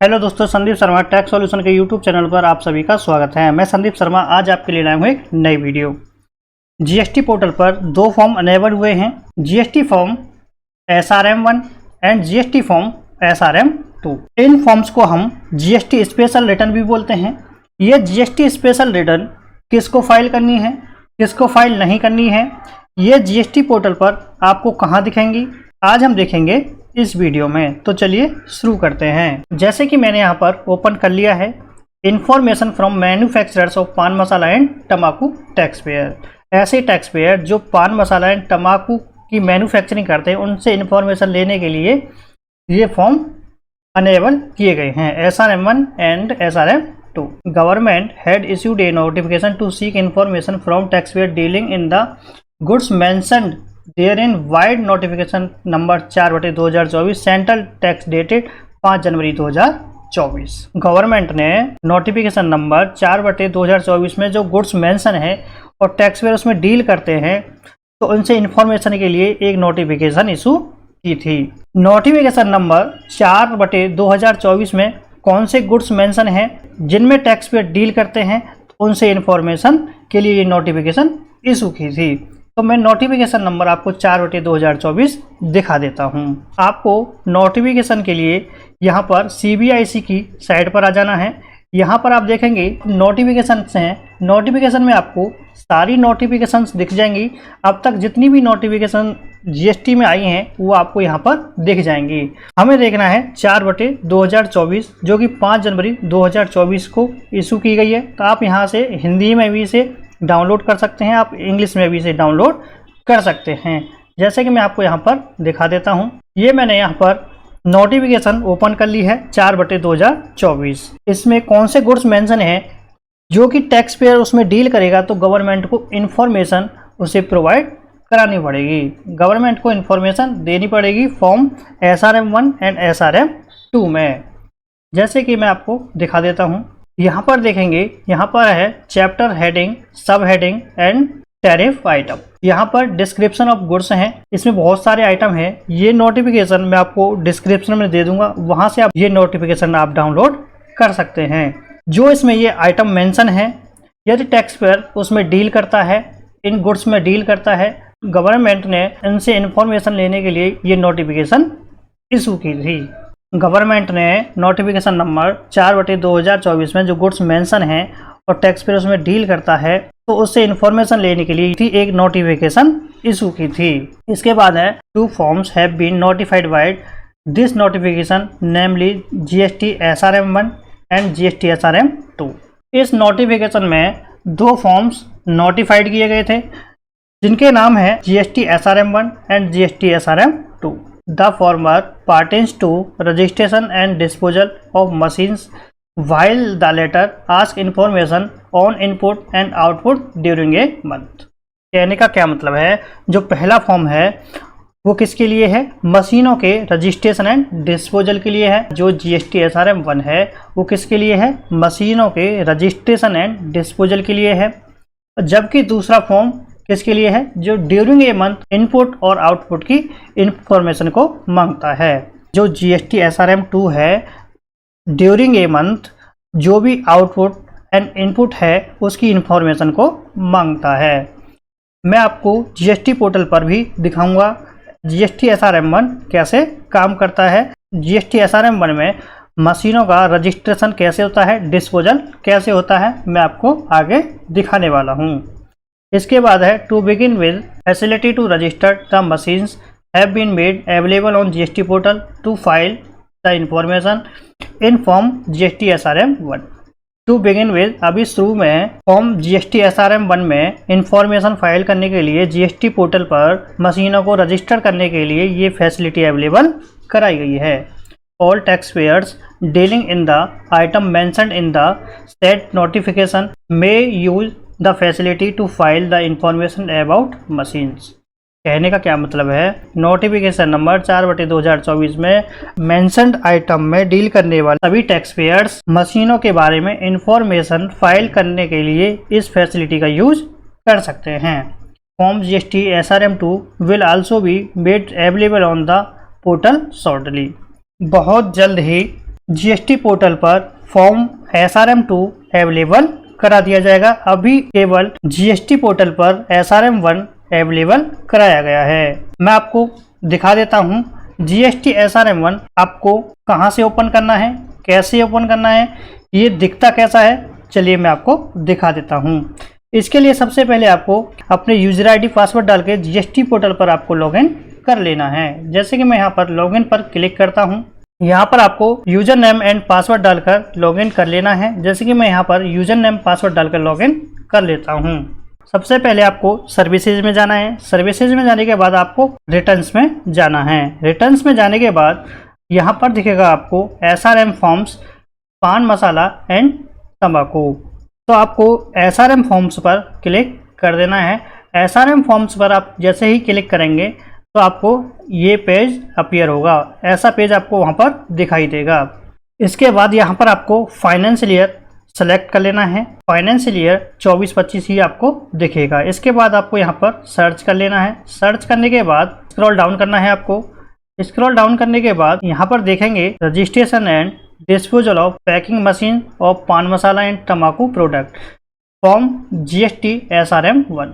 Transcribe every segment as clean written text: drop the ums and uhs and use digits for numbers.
Hello दोस्तों, Sandeep Sharma tax solution के YouTube channel पर आप सभी का स्वागत है। मैं संदीप शर्मा आज आपके लिए लाया हूँ एक नई वीडियो। जीएसटी पोर्टल पर दो फॉर्म अनेबल हुए हैं, GST form SRM1 and GST form SRM2। In forms को हम जीएसटी स्पेशल रिटर्न भी बोलते हैं। ये जीएसटी स्पेशल रिटर्न किसको फाइल करनी है, किसको फाइल नहीं करनी है, ये जीएसटी पोर्टल पर आपको कहाँ दिखेंगी, आज हम देखेंगे इस वीडियो में। तो चलिए शुरू करते हैं। जैसे कि मैंने यहाँ पर ओपन कर लिया है, इंफॉर्मेशन फ्रॉम मैन्युफैक्चरर्स ऑफ पान मसाला एंड तम्बाकू टैक्स पेयर। ऐसे टैक्स पेयर जो पान मसाला एंड तम्बाकू की मैन्युफैक्चरिंग करते हैं, उनसे इंफॉर्मेशन लेने के लिए ये फॉर्म अनेबल किए गए हैं, SRM1 and SRM2। Government had issued a notification to seek information from tax payer dealing in the goods mentioned therein vide notification number 4/2024 central tax dated 5 January 2024। Government ने notification number 4/2024 में जो goods mention है और tax payer उसमें deal करते हैं, तो उनसे इंफॉर्मेशन के लिए एक नोटिफिकेशन इशू की थी। नोटिफिकेशन नंबर 4/2024 में कौन से गुड्स मेंशन हैं जिनमें टैक्स पेयर डील करते हैं, उनसे इंफॉर्मेशन के लिए ये नोटिफिकेशन इशू की थी। तो मैं नोटिफिकेशन नंबर आपको 4/2024 दिखा देता हूं। आपको नोटिफिकेशन के लिए यहां पर CBIC की साइट पर आ जाना है। यहां पर आप देखेंगे नोटिफिकेशन हैं, नोटिफिकेशन में आपको सारी नोटिफिकेशंस दिख जाएंगी। अब तक जितनी भी नोटिफिकेशन जीएसटी में आई हैं वो आपको यहां पर दिख जाएंगी। हमें देखना है 4/2024 जो कि 5 जनवरी 2024 को इशू की गई है। तो आप यहां से हिंदी में भी इसे डाउनलोड कर सकते हैं, आप इंग्लिश में भी इसे डाउनलोड कर सकते हैं। जैसे कि मैं आपको यहाँ पर दिखा देता हूँ, ये मैंने यहाँ पर नोटिफिकेशन ओपन कर ली है 4/2024। इसमें कौन से गुड्स मेंशन हैं जो कि टैक्स पेयर उसमें डील करेगा, तो गवर्नमेंट को इन्फॉर्मेशन उसे प्रोवाइड करानी पड़ेगी, गवर्नमेंट को इन्फॉर्मेशन देनी पड़ेगी फॉर्म SRM1 एंड SRM2 में। जैसे कि मैं आपको दिखा देता हूँ, यहाँ पर देखेंगे, यहाँ पर है चैप्टर हेडिंग, सब हेडिंग एंड टैरिफ आइटम। यहाँ पर डिस्क्रिप्शन ऑफ गुड्स हैं, इसमें बहुत सारे आइटम हैं। ये नोटिफिकेशन मैं आपको डिस्क्रिप्शन में दे दूंगा, वहाँ से आप ये नोटिफिकेशन आप डाउनलोड कर सकते हैं। जो इसमें ये आइटम मेंशन है, यदि टैक्स पेयर उसमें डील करता है, इन गुड्स में डील करता है, गवर्नमेंट ने इनसे इंफॉर्मेशन लेने के लिए ये नोटिफिकेशन इशू की थी। गवर्नमेंट ने नोटिफिकेशन नंबर 4/2024 में जो गुड्स मेंशन हैं और टैक्स पेयर उसमें डील करता है, तो उससे इंफॉर्मेशन लेने के लिए एक नोटिफिकेशन इशू की थी। इसके बाद है 2 forms have been notified wide this notification, namely GST SRM1 and GST SRM2। इस नोटिफिकेशन में 2 फॉर्म्स नोटिफाइड किए गए थे जिनके नाम है GST SRM1 and GST SRM2। The former pertains to registration and disposal of machines, while the latter asks information on input and output during a month। कहने का क्या मतलब है, जो पहला फॉर्म है वो किसके लिए है, मशीनों के रजिस्ट्रेशन एंड डिस्पोजल के लिए है। जो GST SRM1 है वो किसके लिए है, मशीनों के रजिस्ट्रेशन एंड डिस्पोजल के लिए है। जबकि दूसरा फॉर्म किसके लिए है, जो ड्यूरिंग ए मंथ इनपुट और आउटपुट की इंफॉर्मेशन को मांगता है। जो GST SRM2 है, ड्यूरिंग ए मंथ जो भी आउटपुट एंड इनपुट है उसकी इंफॉर्मेशन को मांगता है। मैं आपको GST पोर्टल पर भी दिखाऊंगा GST SRM1 कैसे काम करता है। GST SRM1 में मशीनों का रजिस्ट्रेशन कैसे होता है, डिस्पोजल कैसे होता है, मैं आपको आगे दिखाने वाला हूँ। इसके बाद है to begin with facility to register the machines have been made available on GST portal to file the information in form GST SRM1। To begin with, अभी शुरू में फॉर्म GST SRM1 में इंफॉर्मेशन फाइल करने के लिए GST portal पर मशीनों को रजिस्टर करने के लिए ये फैसिलिटी अवेलेबल कराई गई है। All tax payers dealing in the item mentioned in the set notification may use the facility to file the information about machines. कहने का क्या मतलब है, नोटिफिकेशन नंबर 4/2024 में मेंशन्ड आइटम में डील करने वाले सभी टैक्स पेयर्स मशीनों के बारे में इंफॉर्मेशन फाइल करने के लिए इस फैसिलिटी का यूज कर सकते हैं। Form GST SRM2 will also be made available on the portal shortly. बहुत जल्द ही जीएसटी पोर्टल पर फॉर्म SRM2 अवेलेबल करा दिया जाएगा। अभी केवल जीएसटी पोर्टल पर SRM1 अवेलेबल कराया गया है। मैं आपको दिखा देता हूं जीएसटी SRM1 आपको कहां से ओपन करना है, कैसे ओपन करना है, ये दिखता कैसा है, चलिए मैं आपको दिखा देता हूं। इसके लिए सबसे पहले आपको अपने यूजर आईडी पासवर्ड डाल के जीएसटी पोर्टल पर आपको लॉगिन कर लेना है। जैसे कि मैं यहाँ पर लॉगिन पर क्लिक करता हूँ। यहाँ पर आपको यूजर नेम एंड पासवर्ड डालकर लॉगिन कर लेना है। जैसे कि मैं यहाँ पर यूजर नेम पासवर्ड डालकर लॉगिन कर लेता हूँ। सबसे पहले आपको सर्विसेज में जाना है। सर्विसेज में जाने के बाद आपको रिटर्न्स में जाना है। रिटर्न्स में जाने के बाद यहाँ पर दिखेगा आपको SRM फॉर्म्स, पान मसाला एंड तंबाकू। तो आपको SRM फॉर्म्स पर क्लिक कर देना है। SRM फॉर्म्स पर आप जैसे ही क्लिक करेंगे तो आपको ये पेज अपीयर होगा। ऐसा पेज आपको वहाँ पर दिखाई देगा। इसके बाद यहाँ पर आपको फाइनेंशियल ईयर सेलेक्ट कर लेना है। फाइनेंशियल ईयर 24-25 ही आपको दिखेगा। इसके बाद आपको यहाँ पर सर्च कर लेना है। सर्च करने के बाद स्क्रॉल डाउन करना है। आपको स्क्रॉल डाउन करने के बाद यहाँ पर देखेंगे registration and disposal of packing machine of पान मसाला एंड तम्बाकू प्रोडक्ट फॉर्म GST SRM1।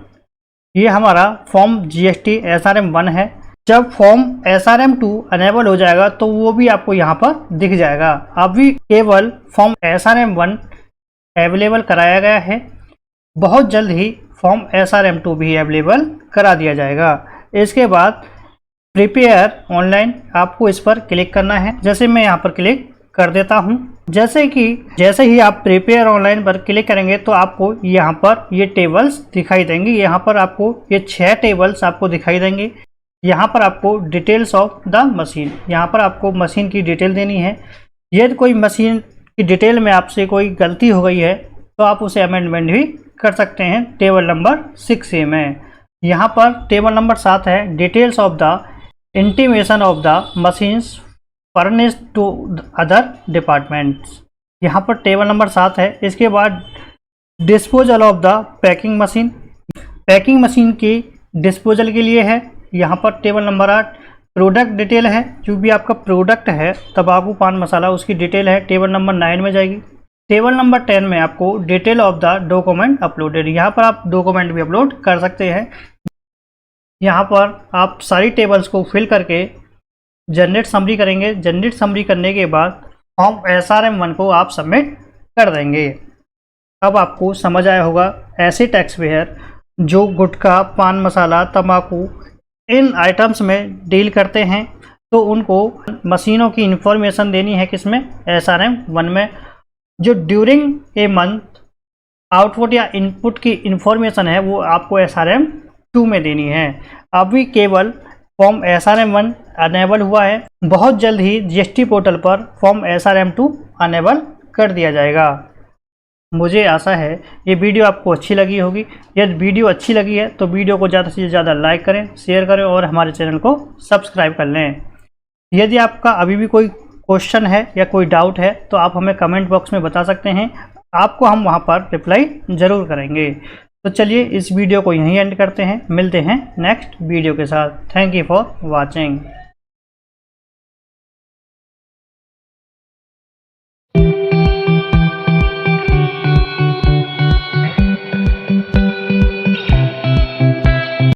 ये हमारा फॉर्म GST SRM1 है। जब फॉर्म SRM2 अनेबल हो जाएगा तो वो भी आपको यहाँ पर दिख जाएगा। अभी केवल फॉर्म SRM1 अवेलेबल कराया गया है। बहुत जल्द ही फॉर्म SRM2 भी अवेलेबल करा दिया जाएगा। इसके बाद प्रिपेयर ऑनलाइन आपको इस पर क्लिक करना है। जैसे मैं यहाँ पर क्लिक कर देता हूँ। जैसे ही आप प्रिपेयर ऑनलाइन पर क्लिक करेंगे तो आपको यहाँ पर ये टेबल्स दिखाई देंगे। यहाँ पर आपको ये 6 टेबल्स आपको दिखाई देंगे। यहाँ पर आपको डिटेल्स ऑफ द मशीन, यहाँ पर आपको मशीन की डिटेल देनी है। यदि कोई मशीन की डिटेल में आपसे कोई गलती हो गई है तो आप उसे अमेंडमेंट भी कर सकते हैं टेबल नंबर 6A में। यहाँ पर टेबल नंबर 7 है details of the intimation of the machines furnished to other departments. यहाँ पर टेबल नंबर 7 है। इसके बाद disposal of the packing machine, packing machine की डिस्पोजल के लिए है। यहाँ पर टेबल नंबर 8 प्रोडक्ट डिटेल है। जो भी आपका प्रोडक्ट है तंबाकू पान मसाला उसकी डिटेल है, टेबल नंबर 9 में जाएगी। टेबल नंबर 10 में आपको detail of the document uploaded, यहाँ पर आप डॉक्यूमेंट भी अपलोड कर सकते हैं। यहाँ पर आप सारी टेबल्स को फिल करके जनरेट समरी करेंगे। जनरेट समरी करने के बाद फॉर्म SRM1 को आप सबमिट कर देंगे। अब आपको समझ आया होगा ऐसे टैक्स पेयर जो गुटखा, पान मसाला, तंबाकू इन आइटम्स में डील करते हैं तो उनको मशीनों की इंफॉर्मेशन देनी है किसमें, SRM1 में। जो ड्यूरिंग ए मंथ आउटपुट या इनपुट की इंफॉर्मेशन है वो आपको SRM2 में देनी है। अभी केवल फॉर्म SRM1 अनेबल हुआ है। बहुत जल्द ही GST पोर्टल पर फॉर्म SRM2 अनेबल कर दिया जाएगा। मुझे आशा है ये वीडियो आपको अच्छी लगी होगी। यदि वीडियो अच्छी लगी है तो वीडियो को ज़्यादा से ज़्यादा लाइक करें, शेयर करें और हमारे चैनल को सब्सक्राइब कर लें। यदि आपका अभी भी कोई क्वेश्चन है या कोई डाउट है तो आप हमें कमेंट बॉक्स में बता सकते हैं। आपको हम वहाँ पर रिप्लाई ज़रूर करेंगे। तो चलिए इस वीडियो को यहीं एंड करते हैं। मिलते हैं नेक्स्ट वीडियो के साथ। Thank you for watching.